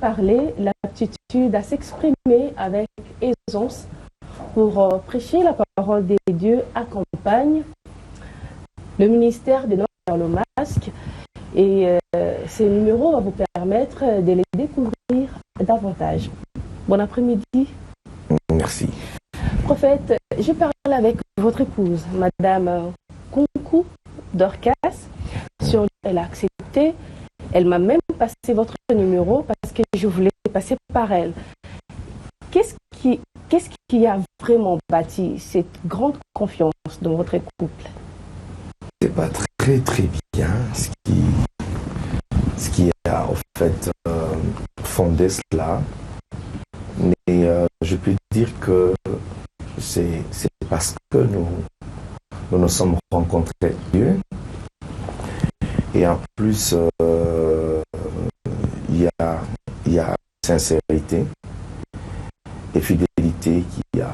parler, l'aptitude à s'exprimer avec aisance pour prêcher la parole de Dieu accompagne le ministère des Noirs vers le masque. Et ces numéros vont vous permettre de les découvrir davantage. Bon après-midi. Merci. Prophète, je parle avec votre épouse, Madame Kunku Dorcas. Elle a accepté. Elle m'a même passé votre numéro parce que je voulais passer par elle. Qu'est-ce qui a vraiment bâti cette grande confiance dans votre couple? C'est pas très bien ce qui a en fait fondé cela, mais je peux dire que c'est parce que nous sommes rencontrés Dieu, et en plus il y a sincérité et fidélité qui a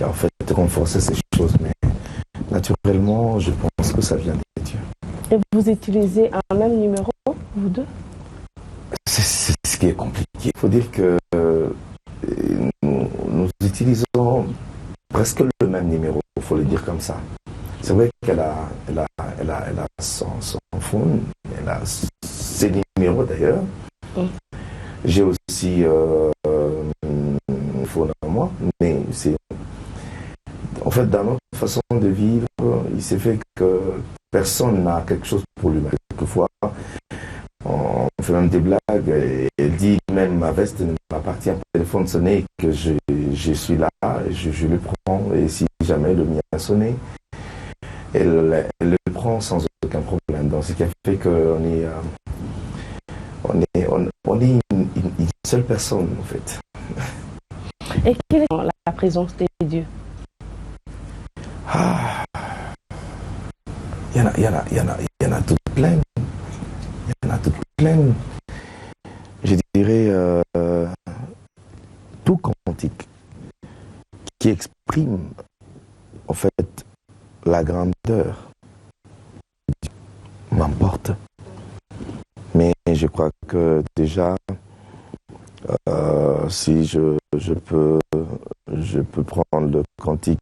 en fait renforcé ces choses, mais naturellement je pense que ça vient de Dieu. Et vous utilisez un même numéro, vous deux? C'est ce qui est compliqué. Il faut dire que nous utilisons presque le même numéro, il faut le dire comme ça. C'est vrai qu'elle a son phone, elle a ses numéros d'ailleurs. J'ai aussi un phone à moi, mais c'est en fait dans notre façon de vivre, il s'est fait que personne n'a quelque chose pour lui. Quelquefois, on fait même des blagues, et elle dit même ma veste ne m'appartient pas, le téléphone sonné, que je suis là, je le prends, et si jamais le mien a sonné, elle le prend sans aucun problème. Donc ce qui a fait qu'on est une seule personne en fait. Et quelle est la présence de Dieu? Il y en a toutes pleines. Il y en a toutes pleines. Je dirais tout cantique qui exprime en fait la grandeur m'emporte. Mais je crois que déjà si je peux prendre le cantique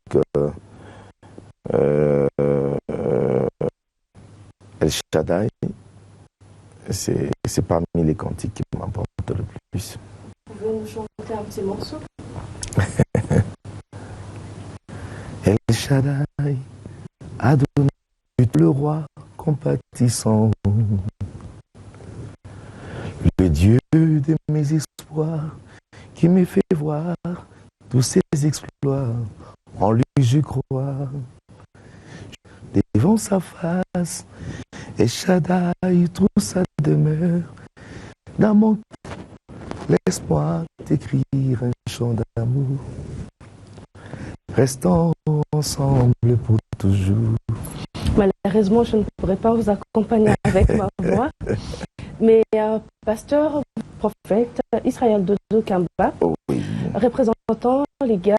El Shaddai, c'est parmi les cantiques qui m'emportent le plus. Vous pouvez nous chanter un petit morceau? El Shaddai, Adonai, le roi compatissant, le Dieu de mes espoirs, qui me fait voir tous ses exploits, en lui je crois. Devant sa face, El Shaddai trouve sa demeure. Dans mon cœur, laisse-moi t'écrire un chant d'amour. Restons ensemble pour toujours. Malheureusement, je ne pourrai pas vous accompagner avec ma voix. Mais pasteur, prophète, Israël Dodo Kamba, représentant les gars,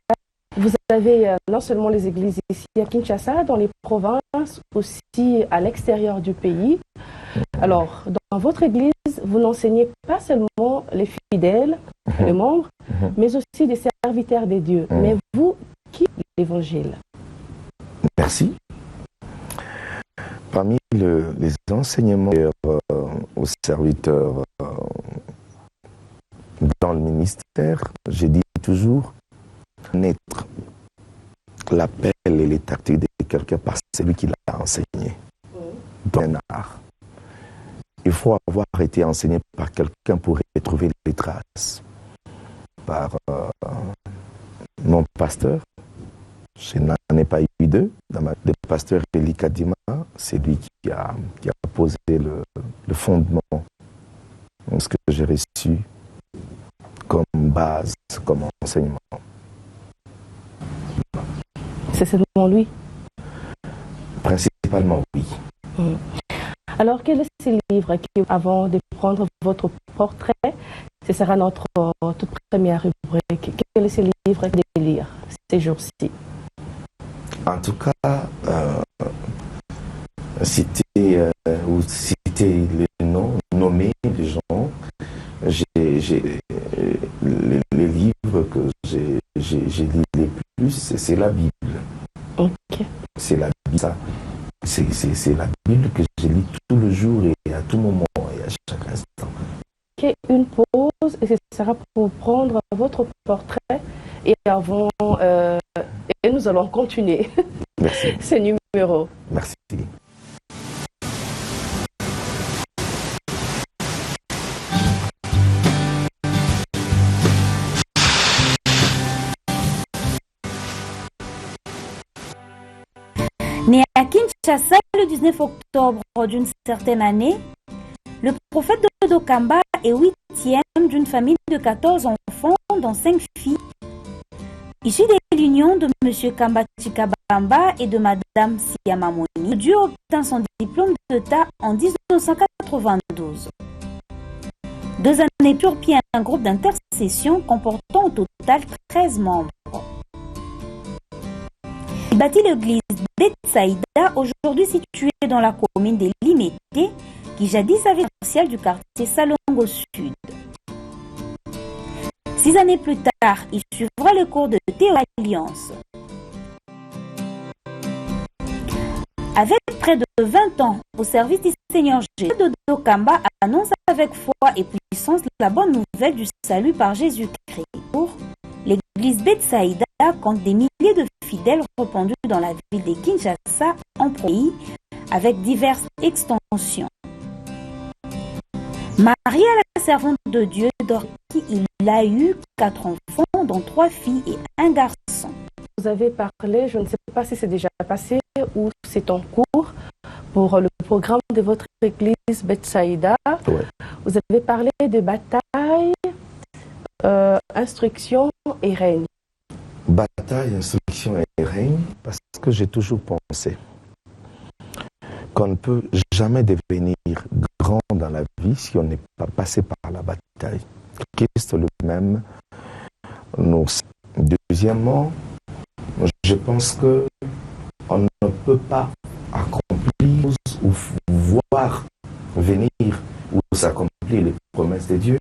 vous avez non seulement les églises ici à Kinshasa, dans les provinces, aussi à l'extérieur du pays. Alors, dans votre église, vous n'enseignez pas seulement les fidèles, les membres, mais aussi des serviteurs des dieux. Mais vous, qui l'évangile? Merci. Parmi les enseignements aux serviteurs dans le ministère, j'ai dit toujours connaître l'appel et les tactiques de quelqu'un par celui qui l'a enseigné dans un art. Il faut avoir été enseigné par quelqu'un pour retrouver les traces. Par mon pasteur, je n'en ai pas eu deux. Le pasteur Eli Kadima, c'est lui qui a posé le fondement de ce que j'ai reçu comme base, comme enseignement. C'est seulement lui? Principalement, oui. Alors, quel est ce livre qui, avant de prendre votre portrait, ce sera notre toute première rubrique? Quel est ce livre de lire ces jours-ci? En tout cas, citer les noms, nommer les gens, j'ai les livres que j'ai lu les plus, c'est la Bible. Ok. C'est la Bible. C'est la Bible que je lis tout le jour et à tout moment et à chaque instant. Ok, une pause et ce sera pour prendre votre portrait et et nous allons continuer. Merci. Ces numéros. Merci. Né à Kinshasa le 19 octobre d'une certaine année, le prophète Dodo Kamba est huitième d'une famille de 14 enfants, dont 5 filles. Issu de l'union de M. Kamba Chikabamba et de Mme Siamamoni, Dieu obtint son diplôme d'État en 1992. 2 années plus pied un groupe d'intercession comportant au total 13 membres. Il bâtit l'église Betsaïda, aujourd'hui située dans la commune de Limete, qui jadis avait commercial du quartier Salongo Sud. 6 années plus tard, il suivra le cours de Théo Alliance. Avec près de 20 ans au service du Seigneur Jésus, Dodo Kamba annonce avec foi et puissance la bonne nouvelle du salut par Jésus-Christ. L'église Betsaïda compte des milliers de fidèles répandus dans la ville de Kinshasa en pays avec diverses extensions. Marié à la servante de Dieu, d'Orki, il a eu 4 enfants, dont 3 filles et un garçon. Vous avez parlé, je ne sais pas si c'est déjà passé ou c'est en cours, pour le programme de votre église Betsaïda. Ouais. Vous avez parlé de bataille, instruction et règne. Bataille, instruction et règne, parce que j'ai toujours pensé qu'on ne peut jamais devenir grand dans la vie si on n'est pas passé par la bataille. Christ le-même nous. Deuxièmement, je pense que on ne peut pas accomplir ou voir venir ou s'accomplir les promesses de Dieu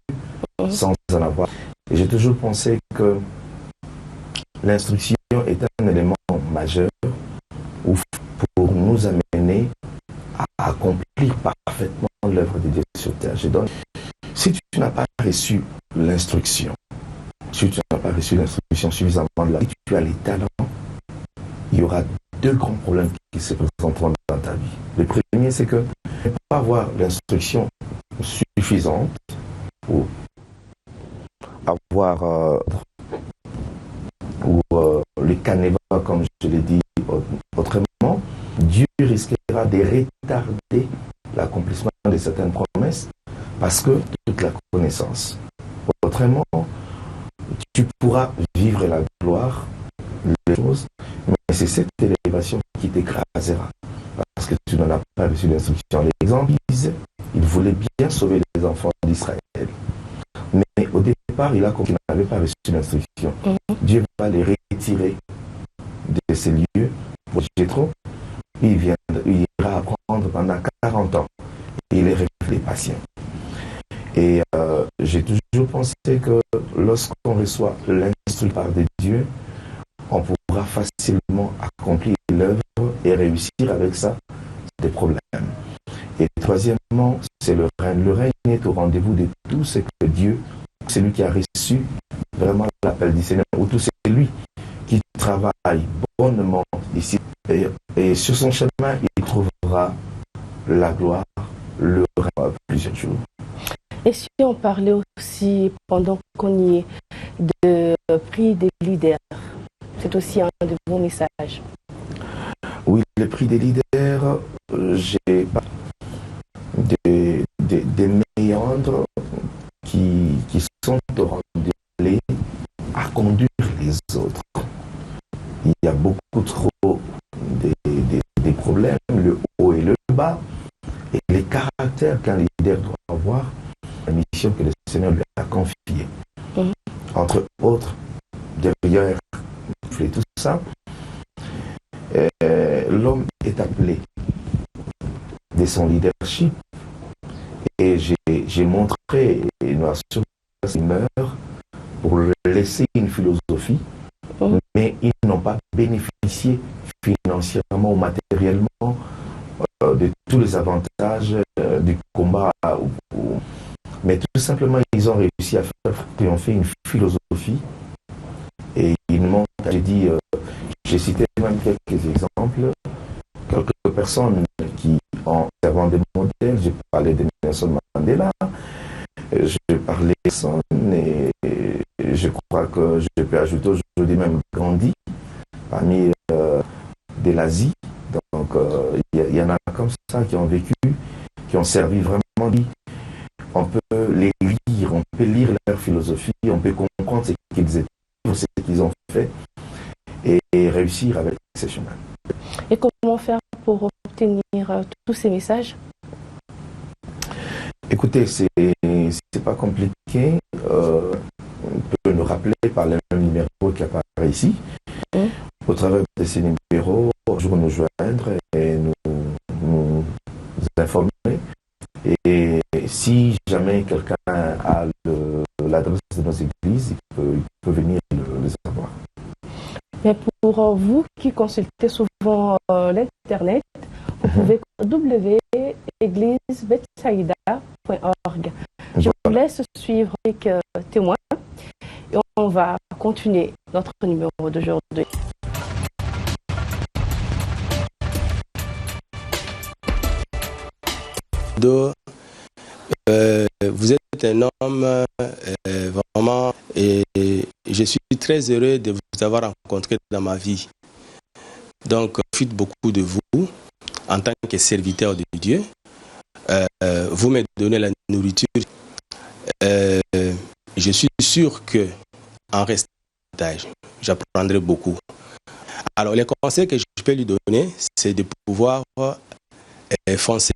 sans en avoir. Et j'ai toujours pensé que l'instruction est un élément majeur pour nous amener à accomplir parfaitement l'œuvre de Dieu sur terre. Si tu n'as pas reçu l'instruction, suffisamment de la vie, tu as les talents, il y aura 2 grands problèmes qui se présenteront dans ta vie. Le premier, c'est que ne pas avoir l'instruction suffisante ou avoir le canevas, comme je l'ai dit autrement, Dieu risquera de retarder l'accomplissement de certaines promesses parce que toute la connaissance. Autrement, tu pourras vivre la gloire, les choses, mais c'est cette élévation qui t'écrasera parce que tu n'en as pas reçu l'instruction. L'exemple disait, il voulait bien sauver les enfants d'Israël. Mais au départ, il a compris qu'il n'avait pas reçu l'instruction. Dieu va les retirer de ces lieux pour Jétro. Il ira apprendre pendant 40 ans. Et il est resté patient. Et j'ai toujours pensé que lorsqu'on reçoit l'instruction par de Dieu, on pourra facilement accomplir l'œuvre et réussir avec ça des problèmes. Et troisièmement, c'est le règne. Le règne est au rendez-vous de tout ce que Dieu, celui qui a reçu vraiment l'appel du Seigneur, ou tout celui qui travaille bonnement ici. Et sur son chemin, il trouvera la gloire, le règne plusieurs jours. Et si on parlait aussi, pendant qu'on y est, de prix des leaders, c'est aussi un de vos messages. Oui, le prix des leaders, j'ai des méandres qui sont au rendez-vous à conduire les autres. Il y a beaucoup trop des problèmes, le haut et le bas, et les caractères qu'un leader doit avoir, la mission que le Seigneur lui a confiée. Entre autres, derrière tout ça, l'homme est appelé de son leadership, et j'ai montré, et nous assurons personnes meurent pour laisser une philosophie, mais ils n'ont pas bénéficié financièrement ou matériellement de tous les avantages du combat. Mais tout simplement, ils ont réussi à faire triompher une philosophie. Et ils m'ont, j'ai cité même quelques exemples, quelques personnes qui ont servant des modèles. J'ai parlé de Nelson Mandela, j'ai parlé de Nelson, et je crois que je peux ajouter aujourd'hui même Gandhi, parmi de l'Asie. Donc il y en a comme ça qui ont vécu, qui ont servi vraiment. On peut les lire, on peut lire leur philosophie, on peut comprendre ce qu'ils étaient, ce qu'ils ont fait et réussir avec ces chemins. Et comment faire pour obtenir tous ces messages? Écoutez, c'est pas compliqué. On peut nous rappeler par le même numéro qui apparaît ici. Au travers de ces numéros, toujours nous joindre et nous informer. Et si jamais quelqu'un a l'adresse de nos églises, il peut venir les avoir. Mais pour vous qui consultez souvent l'Internet, vous pouvez www.églisebethsaïda.org. Je vous laisse suivre avec témoins et on va continuer notre numéro d'aujourd'hui. Vous êtes un homme vraiment et je suis très heureux de vous avoir rencontré dans ma vie. Donc, je profite beaucoup de vous en tant que serviteur de Dieu. Vous me donnez la nourriture. Je suis sûr qu'en restant, j'apprendrai beaucoup. Alors, les conseils que je peux lui donner, c'est de pouvoir foncer,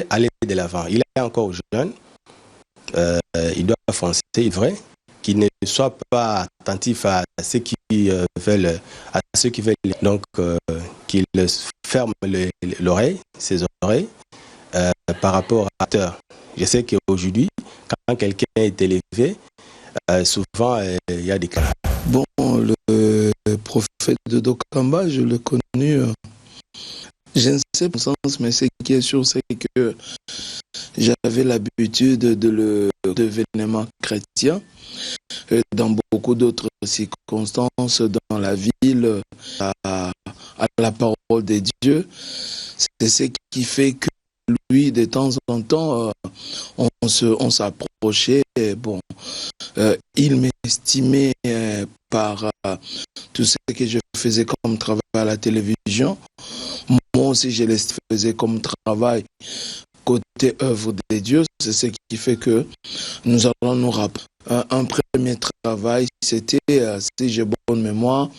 aller de l'avant. Il est encore jeune, il doit foncer, il est vrai, qu'il ne soit pas attentif à ceux qui veulent, donc qu'il ferme l'oreille, ses oreilles, par rapport à l'acteur. Je sais qu'aujourd'hui, quand quelqu'un est élevé, souvent il y a des cas. Bon, le prophète de Dokamba, je l'ai connu. Je ne sais pas son sens, mais ce qui est sûr, c'est que j'avais l'habitude de l'événement chrétien dans beaucoup d'autres circonstances dans la ville, à la parole de Dieu. C'est ce qui fait que lui, de temps en temps, on s'approchait. Bon, il m'estimait par tout ce que je faisais comme travail à la télévision. Moi aussi, je le faisais comme travail côté œuvre de Dieu. C'est ce qui fait que nous allons nous rappeler. Un premier travail, c'était, si j'ai bonne mémoire,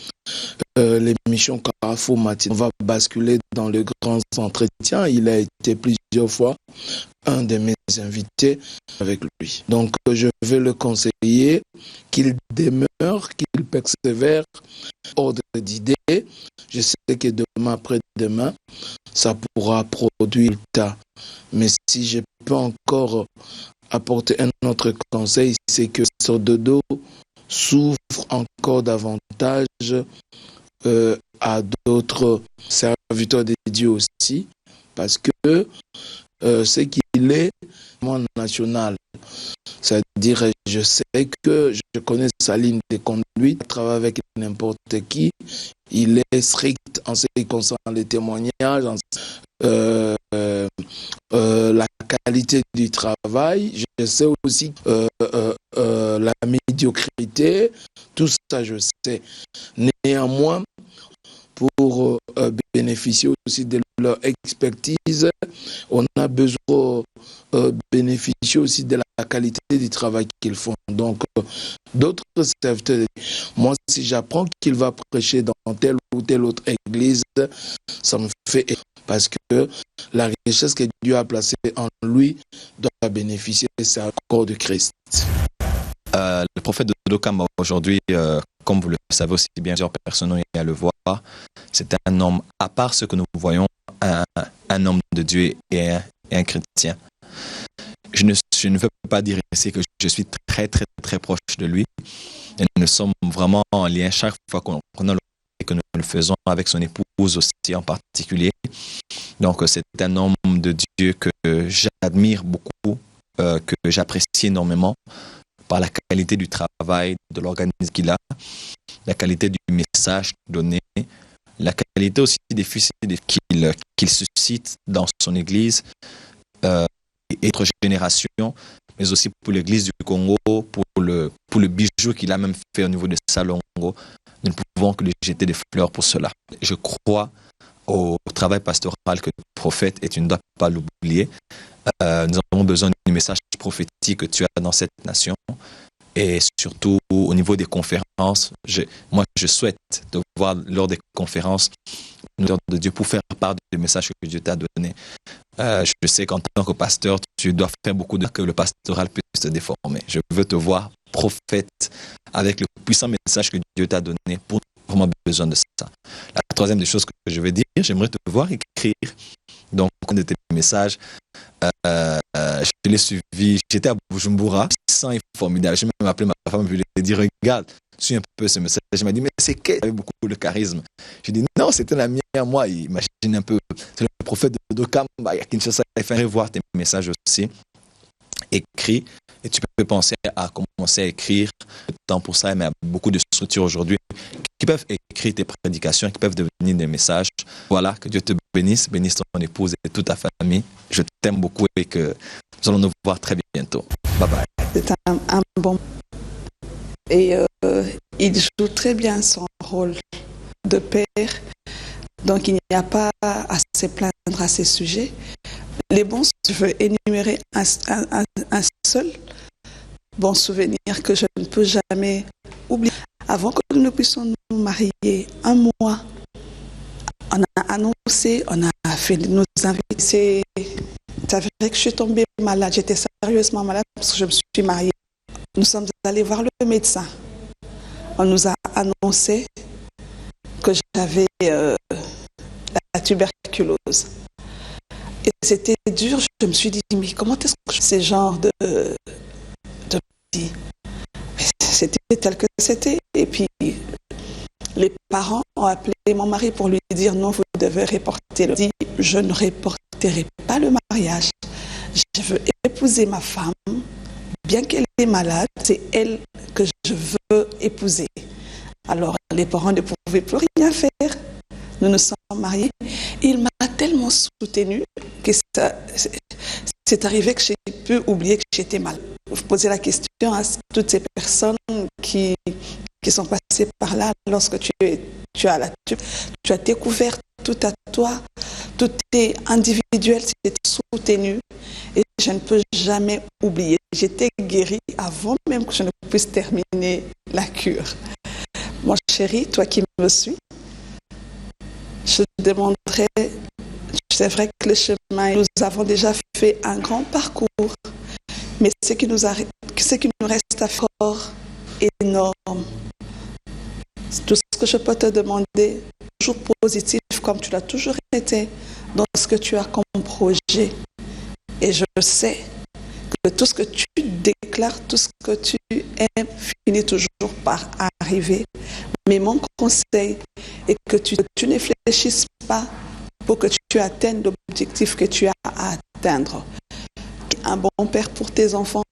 l'émission Carrefour Matin. On va basculer dans le grand entretien. Il a été plusieurs fois un de mes invités avec lui. Donc, je vais le conseiller qu'il demeure, qu'il persévère hors d'idées. Je sais que demain, après-demain, ça pourra produire le tas. Mais si je peux encore apporter un autre conseil, c'est que ce dodo s'ouvre encore davantage à d'autres serviteurs de Dieu aussi, parce que ce qu'il est national, c'est-à-dire je sais que je connais sa ligne de conduite, il travaille avec n'importe qui, il est strict en ce qui concerne les témoignages, la qualité du travail, je sais aussi la médiocrité, tout ça je sais. Néanmoins, pour bénéficier aussi de leur expertise, on a besoin de bénéficier aussi de la qualité du travail qu'ils font. Donc, d'autres serviteurs, moi, si j'apprends qu'il va prêcher dans telle ou telle autre église, ça me fait, parce que la richesse que Dieu a placée en lui doit bénéficier, c'est le corps de Christ. Le prophète de Dokamba aujourd'hui, comme vous le savez aussi bien, plusieurs personnes y à le voir, c'est un homme, à part ce que nous voyons, un homme de Dieu et un chrétien. Je ne je ne veux pas dire ici que je suis très, très, très proche de lui. Et nous sommes vraiment en lien chaque fois qu'on a le et que nous le faisons avec son épouse aussi en particulier. Donc, c'est un homme de Dieu que j'admire beaucoup, que j'apprécie énormément par la qualité du travail, de l'organisme qu'il a, la qualité du message donné, la qualité aussi des fils qu'il suscite dans son église et autres générations, mais aussi pour l'église du Congo, pour le bijou qu'il a même fait au niveau de Salongo. Nous ne pouvons que lui jeter des fleurs pour cela. Je crois au travail pastoral que le prophète et tu ne dois pas l'oublier. Nous avons besoin du message prophétique que tu as dans cette nation. Et surtout au niveau des conférences, moi je souhaite te voir lors des conférences de Dieu pour faire part du message que Dieu t'a donné. Je sais qu'en tant que pasteur, tu dois faire beaucoup de que le pastoral puisse te déformer. Je veux te voir prophète avec le puissant message que Dieu t'a donné pour vraiment besoin de ça. La troisième des choses que je veux dire, j'aimerais te voir écrire donc un de tes messages. Je l'ai suivi, j'étais à Bujumbura, puissant et formidable. J'ai même appelé ma femme et je lui ai dit, regarde, suis un peu ce message. Elle m'a dit, mais c'est qu'elle avait beaucoup de charisme. J'ai dit, non, c'était la mienne, moi. Imagine un peu, c'est le prophète de Dokamba, à Kinshasa, il fait revoir tes messages aussi, écrits. Et tu peux penser à commencer à écrire, le temps pour ça, mais il y a beaucoup de structures aujourd'hui qui peuvent écrire tes prédications, qui peuvent devenir des messages. Voilà, que Dieu te bénisse, bénisse ton épouse et toute ta famille. Je t'aime beaucoup et que nous allons nous voir très bientôt. Bye bye. C'est un bon... Et il joue très bien son rôle de père. Donc il n'y a pas à se plaindre à ces sujets. Les bons, je veux énumérer un seul bon souvenir que je ne peux jamais oublier. Avant que nous puissions nous marier, un mois, on a annoncé, on a fait nos invités. C'est vrai que je suis tombée malade, j'étais sérieusement malade parce que je me suis mariée. Nous sommes allés voir le médecin. On nous a annoncé que j'avais la tuberculose. Et c'était dur, je me suis dit, mais comment est-ce que ces genres de c'était tel que c'était. Et puis, les parents ont appelé mon mari pour lui dire, non, vous devez reporter. Il dit, je ne reporterai pas le mariage. Je veux épouser ma femme. Bien qu'elle est malade, c'est elle que je veux épouser. Alors, les parents ne pouvaient plus rien faire. Nous nous sommes mariés. Il m'a tellement soutenue que c'est arrivé que j'ai pu oublier que j'étais malade. Vous posez la question à toutes ces personnes qui sont passées par là lorsque tu as découvert tout à toi, tout est individuel, c'était soutenu et je ne peux jamais oublier. J'étais guérie avant même que je ne puisse terminer la cure. Mon chéri, toi qui me suis, je te demanderai, c'est vrai que le chemin, nous avons déjà fait un grand parcours, mais ce qui nous reste à faire est énorme. Tout ce que je peux te demander, toujours positif comme tu l'as toujours été dans ce que tu as comme projet. Et je sais que tout ce que tu déclares, tout ce que tu aimes, finit toujours par arriver. Mais mon conseil est que tu ne réfléchisses pas pour que tu atteignes l'objectif que tu as à atteindre. Un bon père pour tes enfants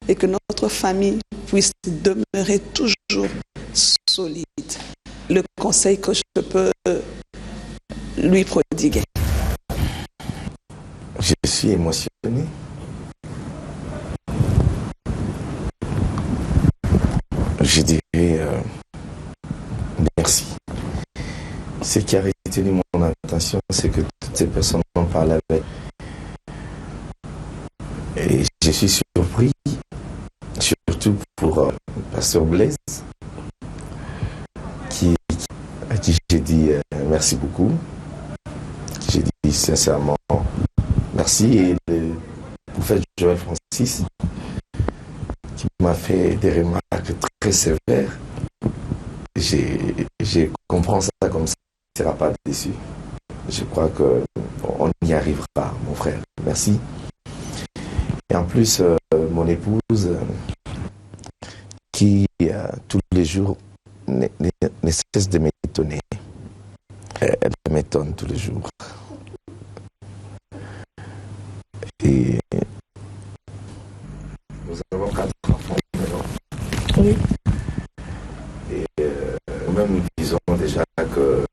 et que notre famille puisse demeurer toujours solide. Le conseil que je peux lui prodiguer. Je suis émotionné. Je dirais merci. Ce qui a retenu mon attention, c'est que toutes ces personnes en parlent avec. Et je suis surpris, surtout pour Pasteur Blaise, à qui j'ai dit merci beaucoup. J'ai dit sincèrement merci. Et le prophète Joël Francis, qui m'a fait des remarques très sévères, j'ai compris ça comme ça. Il ne sera pas déçu. Je crois qu'on y arrivera, mon frère. Merci. Et en plus, mon épouse, qui tous les jours ne cesse de m'étonner. Elle m'étonne tous les jours. Et nous avons 4 enfants maintenant. Oui. Et nous-mêmes nous disons déjà que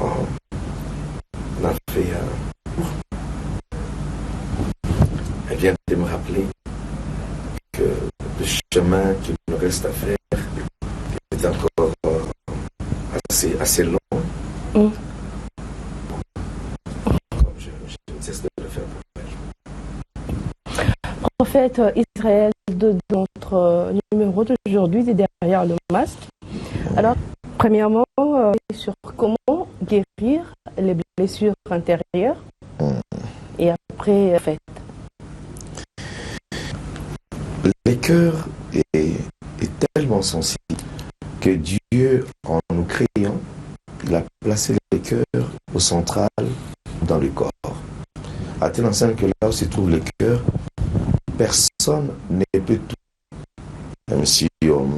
on a fait. Elle vient de me rappeler que le chemin qu'il nous reste à faire est encore assez long. Comme je ne cesse de le faire pour elle. Prophète Israël, de notre numéro d'aujourd'hui, c'est derrière le masque. Alors, premièrement, sur comment guérir les blessures intérieures et après, faites. Le cœur est tellement sensible que Dieu, en nous créant, il a placé le cœur au central dans le corps. À tel enseigne que là où se trouve le cœur, personne ne peut tout. Même si on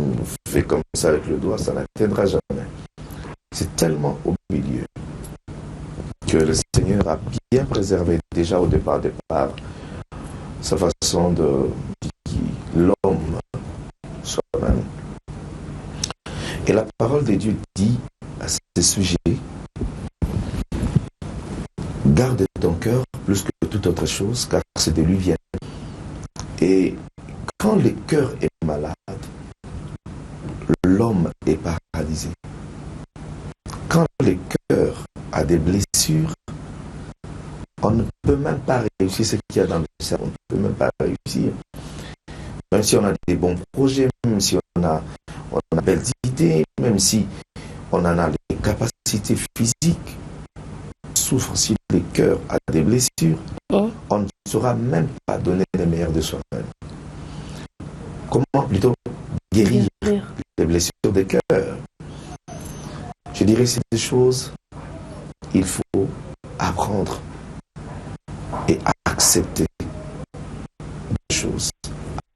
fait comme ça avec le doigt, ça n'atteindra jamais. C'est tellement au milieu que le Seigneur a bien préservé déjà au départ sa façon de l'homme soi-même. Et la parole de Dieu dit à ce sujet: garde ton cœur plus que toute autre chose, car c'est de lui vient. Et quand le cœur est malade, l'homme est paralysé. Quand le cœur a des blessures, on ne peut même pas réussir ce qu'il y a dans le cerveau. On ne peut même pas réussir. Même si on a des bons projets, même si on a belles idées, même si on en a les capacités physiques, souffre si le cœur a des blessures, on ne saura même pas donner le meilleur de soi-même. Comment plutôt guérir les blessures des cœurs? Je dirais ces deux choses, il faut apprendre et accepter des choses.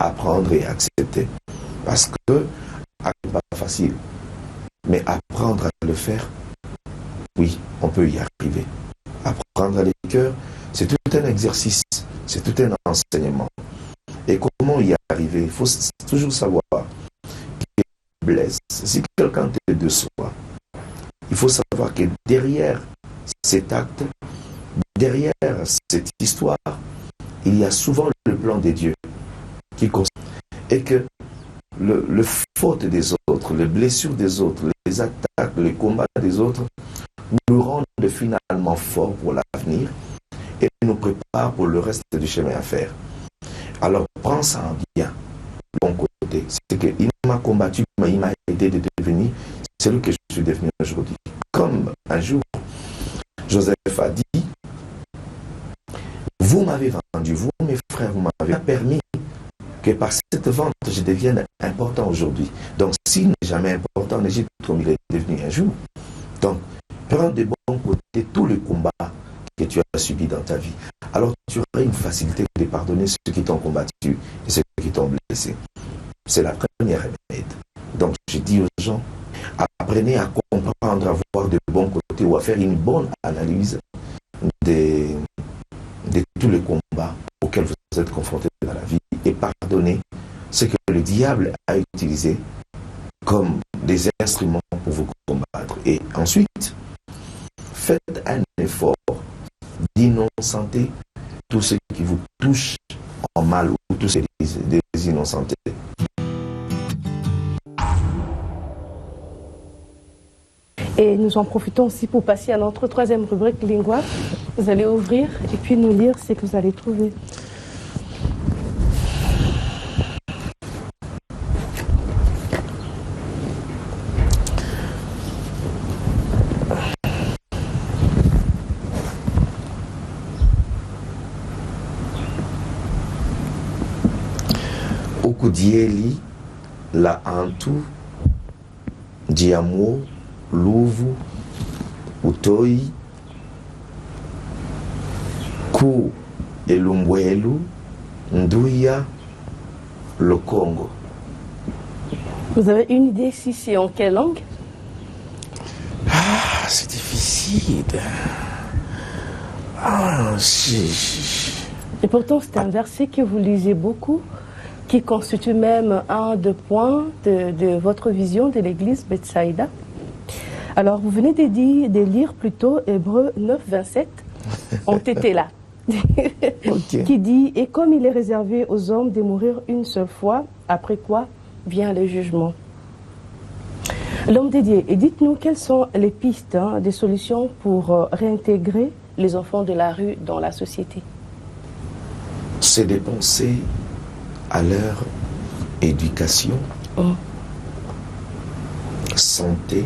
Apprendre et accepter. Parce que c'est pas facile. Mais apprendre à le faire, oui, on peut y arriver. Apprendre à les cœurs, c'est tout un exercice, c'est tout un enseignement. Et comment y arriver? Il faut toujours savoir qui blesse. Si quelqu'un te déçoit, il faut savoir que derrière cet acte, derrière cette histoire, il y a souvent le plan de Dieu qui consiste. Et que le faute des autres, les blessures des autres, les attaques, les combats des autres nous rendent finalement forts pour l'avenir et nous préparent pour le reste du chemin à faire. Alors prends ça en bien, de bon côté. C'est qu'il m'a combattu, mais il m'a aidé de devenir celui que je suis devenu aujourd'hui. Comme un jour, Joseph a dit: vous m'avez vendu, vous mes frères, vous m'avez permis que par cette vente, je devienne important aujourd'hui. Donc, s'il n'est jamais important en Égypte comme il est devenu un jour, donc, prends de bon côté tous les combats que tu as subis dans ta vie. Alors, tu auras une facilité de pardonner ceux qui t'ont combattu et ceux qui t'ont blessé. C'est la première remède. Donc, je dis aux gens, apprenez à comprendre, à voir de bons côtés ou à faire une bonne analyse de tous les combats auxquels vous êtes confrontés dans la vie et pardonnez ce que le diable a utilisé comme des instruments pour vous combattre. Et ensuite, faites un effort d'innocenter tous ceux qui vous touchent en mal ou tous ceux des innocentés. Et nous en profitons aussi pour passer à notre troisième rubrique, Lingua. Vous allez ouvrir et puis nous lire ce que vous allez trouver. Okudieli, la Antu, Diamo, Luvu, Utoi, Ku Elumbwelu, Nduya, le Congo. Vous avez une idée si c'est en quelle langue? Ah, c'est difficile. Et pourtant, c'est un verset que vous lisez beaucoup, qui constitue même un des points de votre vision de l'église Bethsaïda. Alors, vous venez de lire plutôt Hébreux 9, 27, ont été là, qui dit « Et comme il est réservé aux hommes de mourir une seule fois, après quoi vient le jugement ?» L'homme dédié, et dites-nous quelles sont les pistes, des solutions pour réintégrer les enfants de la rue dans la société. C'est de penser à leur éducation, santé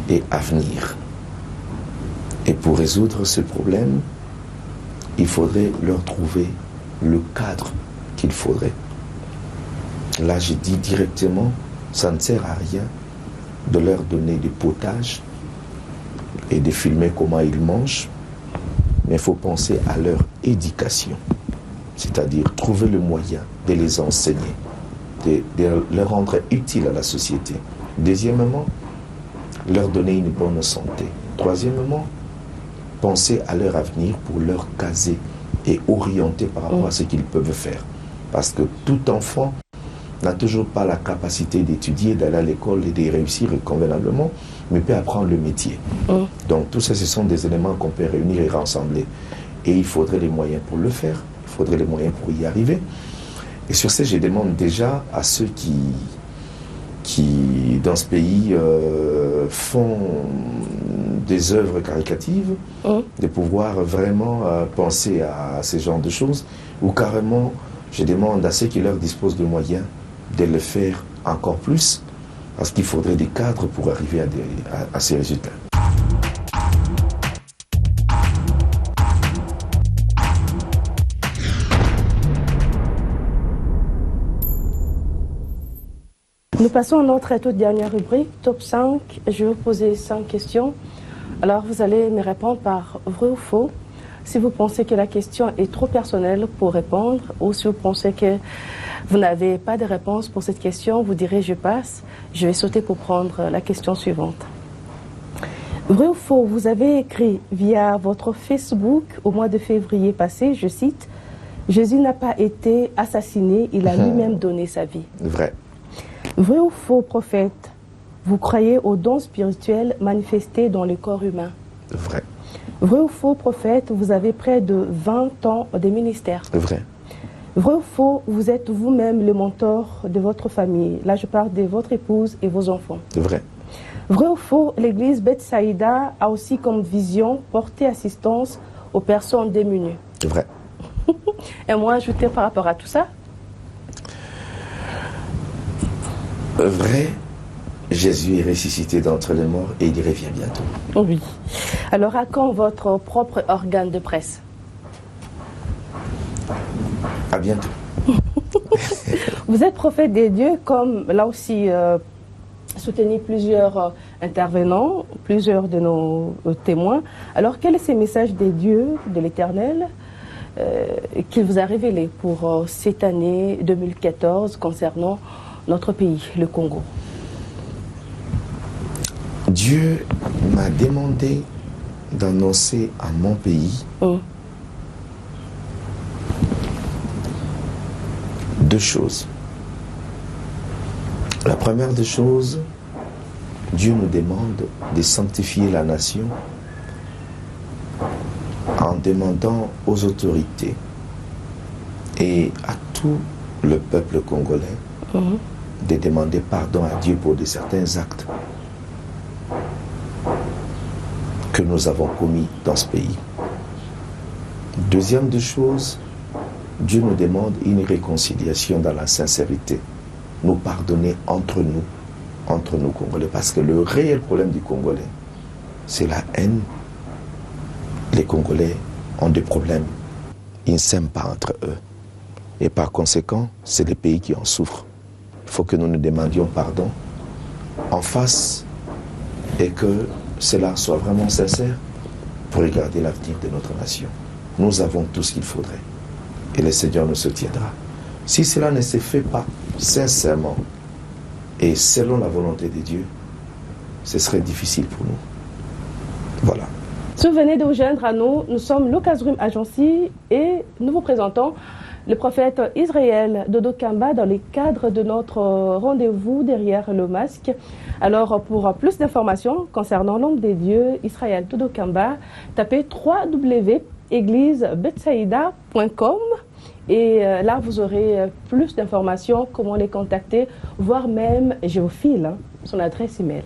et avenir. Et pour résoudre ce problème, il faudrait leur trouver le cadre qu'il faudrait. Là, je dis directement, ça ne sert à rien de leur donner des potages et de filmer comment ils mangent, mais il faut penser à leur éducation, c'est-à-dire trouver le moyen de les enseigner, de les rendre utiles à la société. Deuxièmement, leur donner une bonne santé. Troisièmement, penser à leur avenir pour leur caser et orienter par rapport à ce qu'ils peuvent faire. Parce que tout enfant n'a toujours pas la capacité d'étudier, d'aller à l'école et de réussir convenablement, mais peut apprendre le métier. Donc tout ça, ce sont des éléments qu'on peut réunir et rassembler. Et il faudrait les moyens pour le faire, il faudrait les moyens pour y arriver. Et sur ce, je demande déjà à ceux qui dans ce pays, font des œuvres caricatives, de pouvoir vraiment penser à ce genre de choses, ou carrément, je demande à ceux qui leur disposent de moyens de le faire encore plus, parce qu'il faudrait des cadres pour arriver à ces résultats. Nous passons à notre toute dernière rubrique, top 5. Je vais vous poser 5 questions. Alors vous allez me répondre par vrai ou faux. Si vous pensez que la question est trop personnelle pour répondre, ou si vous pensez que vous n'avez pas de réponse pour cette question, vous direz je passe. Je vais sauter pour prendre la question suivante. Vrai ou faux, vous avez écrit via votre Facebook au mois de février passé, je cite, « Jésus n'a pas été assassiné, il a lui-même donné sa vie. » Vrai. Vrai ou faux, prophète, vous croyez aux dons spirituels manifestés dans le corps humain? Vrai. Vrai ou faux, prophète, vous avez près de 20 ans de ministère? Vrai. Vrai ou faux, vous êtes vous-même le mentor de votre famille? Là, je parle de votre épouse et vos enfants. Vrai. Vrai ou faux, l'église Bethsaïda a aussi comme vision porter assistance aux personnes démunies? Vrai. Et moi, ajouter par rapport à tout ça? Vrai, Jésus est ressuscité d'entre les morts et il y revient bientôt. Oui. Alors, à quand votre propre organe de presse? À bientôt. Vous êtes prophète des dieux, comme là aussi soutenu plusieurs intervenants, plusieurs de nos témoins. Alors, quel est ce message des dieux, de l'Éternel, qu'il vous a révélé pour cette année 2014 concernant notre pays, le Congo? Dieu m'a demandé d'annoncer à mon pays deux choses. La première des choses, Dieu nous demande de sanctifier la nation en demandant aux autorités et à tout le peuple congolais de demander pardon à Dieu pour certains actes que nous avons commis dans ce pays. Deuxième des choses, Dieu nous demande une réconciliation dans la sincérité, nous pardonner entre nous Congolais, parce que le réel problème du Congolais, c'est la haine. Les Congolais ont des problèmes, ils ne s'aiment pas entre eux, et par conséquent, c'est les pays qui en souffrent. Il faut que nous nous demandions pardon en face et que cela soit vraiment sincère pour regarder l'avenir de notre nation. nous avons tout ce qu'il faudrait. Et le Seigneur nous soutiendra. Si cela ne se fait pas sincèrement et selon la volonté de Dieu, ce serait difficile pour nous. Voilà. Si vous venez de vous joindre à nous, nous sommes Lucasroom Agency et nous vous présentons le prophète Israël Dodo Kamba dans le cadre de notre rendez-vous derrière le masque. Alors, pour plus d'informations concernant l'homme des dieux, Israël Dodo Kamba, tapez www.églisebetsaïda.com et là, vous aurez plus d'informations, comment les contacter, voire même géophile, son adresse email.